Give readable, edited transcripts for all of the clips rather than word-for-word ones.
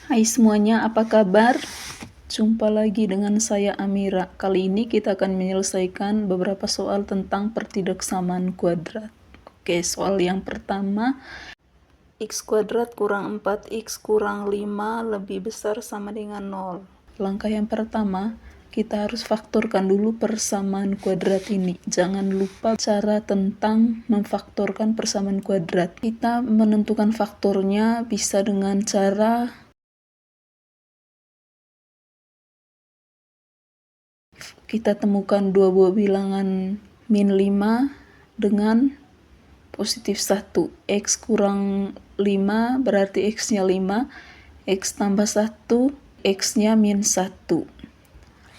Hai semuanya, apa kabar? Jumpa lagi dengan saya Amira. Kali ini kita akan menyelesaikan beberapa soal tentang pertidaksamaan kuadrat. Oke, soal yang pertama, x kuadrat kurang 4x kurang 5 lebih besar sama dengan 0. Langkah yang pertama, kita harus faktorkan dulu persamaan kuadrat ini. Jangan lupa cara tentang memfaktorkan persamaan kuadrat. Kita menentukan faktornya bisa dengan cara kita temukan dua buah bilangan min 5 dengan positif 1. X kurang 5 berarti X-nya 5. X tambah 1, X-nya min 1.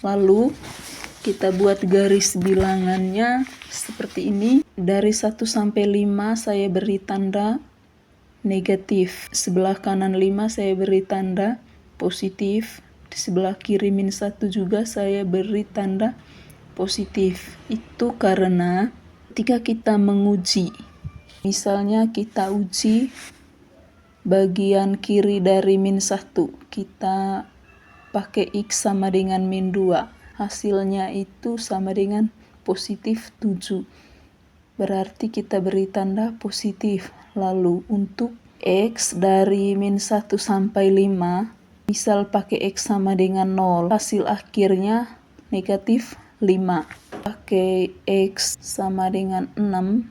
Lalu kita buat garis bilangannya seperti ini. Dari 1 sampai 5 saya beri tanda negatif. Sebelah kanan 5 saya beri tanda positif. Di sebelah kiri min 1 juga saya beri tanda positif. Itu karena ketika kita menguji, misalnya kita uji bagian kiri dari min 1, kita pakai X sama dengan min 2, hasilnya itu sama dengan positif 7, berarti kita beri tanda positif. Lalu untuk X dari min 1 sampai 5, misal pakai X sama dengan 0, hasil akhirnya negatif 5. Pakai X sama dengan 6,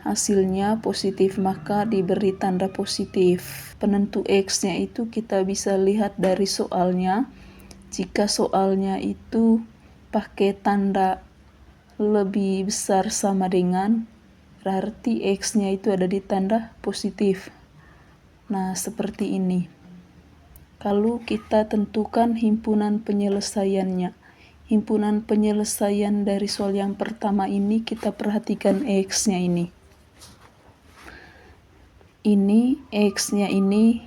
hasilnya positif, maka diberi tanda positif. Penentu X-nya itu kita bisa lihat dari soalnya. Jika soalnya itu pakai tanda lebih besar sama dengan, berarti X-nya itu ada di tanda positif. Nah, seperti ini. Kalau kita tentukan himpunan penyelesaiannya. Himpunan penyelesaian dari soal yang pertama ini, kita perhatikan X-nya ini. Ini X-nya ini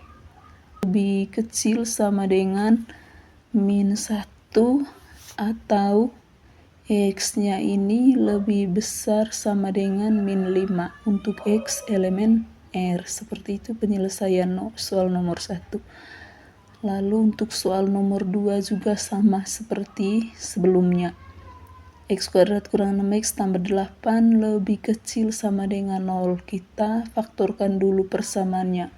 lebih kecil sama dengan min 1 atau X-nya ini lebih besar sama dengan min 5 untuk X elemen R. Seperti itu penyelesaian soal nomor 1. Lalu untuk soal nomor 2 juga sama seperti sebelumnya. X kuadrat kurang 6x tambah 8 lebih kecil sama dengan 0. Kita faktorkan dulu persamaannya.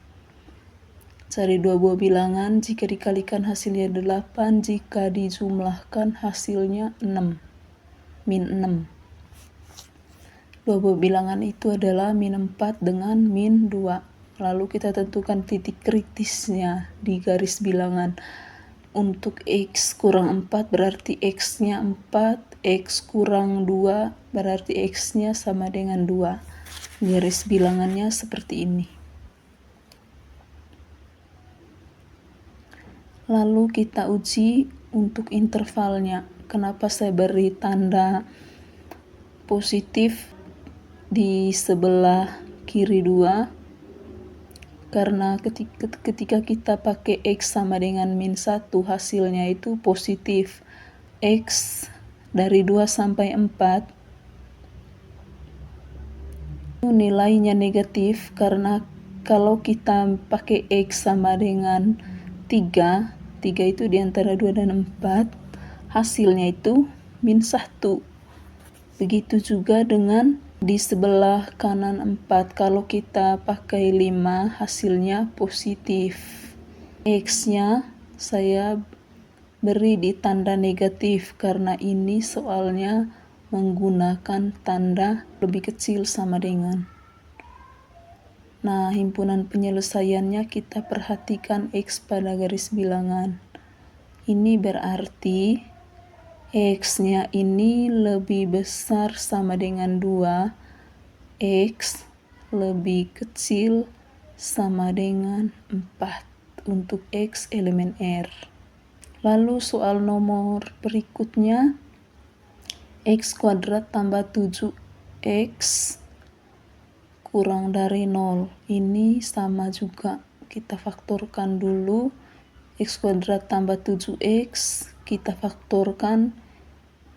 Cari dua buah bilangan, jika dikalikan hasilnya 8, jika dijumlahkan hasilnya 6. Min 6. Dua buah bilangan itu adalah min 4 dengan min 2. Lalu kita tentukan titik kritisnya di garis bilangan. Untuk X kurang 4 berarti X-nya 4, X kurang 2 berarti X-nya sama dengan 2. Garis bilangannya seperti ini. Lalu kita uji untuk intervalnya. Kenapa saya beri tanda positif di sebelah kiri 2? Karena ketika kita pakai X sama dengan min 1, hasilnya itu positif. X dari 2 sampai 4 nilainya negatif, karena kalau kita pakai X sama dengan 3 itu diantara 2 dan 4, hasilnya itu min 1. Begitu juga dengan di sebelah kanan 4, kalau kita pakai 5, hasilnya positif. X-nya saya beri di tanda negatif karena ini soalnya menggunakan tanda lebih kecil sama dengan. Nah, himpunan penyelesaiannya kita perhatikan X pada garis bilangan. Ini berarti X-nya ini lebih besar sama dengan 2, X lebih kecil sama dengan 4 untuk X elemen R. Lalu soal nomor berikutnya, X kuadrat tambah 7X kurang dari 0. Ini sama juga, kita faktorkan dulu. X kuadrat tambah 7X, kita faktorkan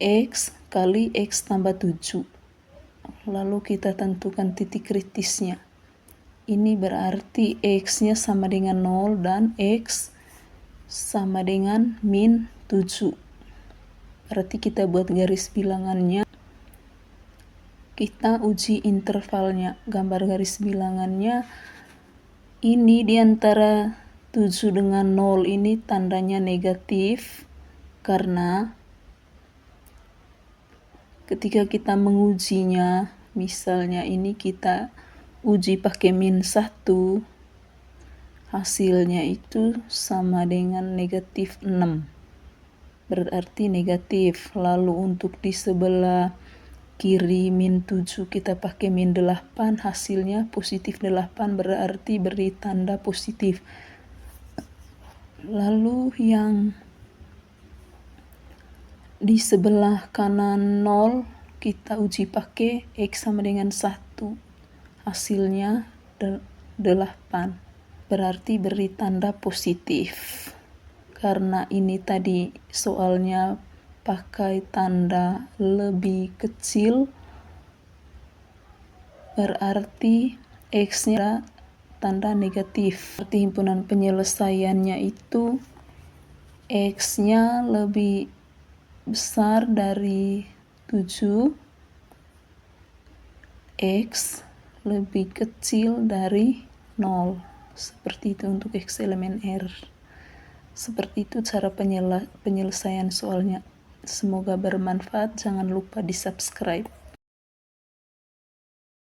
X kali X tambah 7. Lalu kita tentukan titik kritisnya. Ini berarti X-nya sama dengan 0 dan X sama dengan min 7. Berarti kita buat garis bilangannya. Kita uji intervalnya. Gambar garis bilangannya. Ini di antara 7 dengan 0 ini tandanya negatif. Karena ketika kita mengujinya, misalnya ini kita uji pakai min 1, hasilnya itu sama dengan negatif 6. Berarti negatif. Lalu untuk di sebelah kiri min 7 kita pakai min 8, hasilnya positif 8, berarti beri tanda positif. Lalu yang di sebelah kanan 0 kita uji pakai X sama dengan 1, hasilnya 8, berarti beri tanda positif. Karena ini tadi soalnya pakai tanda lebih kecil, berarti X-nya tanda negatif. Berarti himpunan penyelesaiannya itu X-nya lebih besar dari 7, X lebih kecil dari 0. Seperti itu untuk X elemen R. Seperti itu cara penyelesaian soalnya. Semoga bermanfaat. Jangan lupa di subscribe.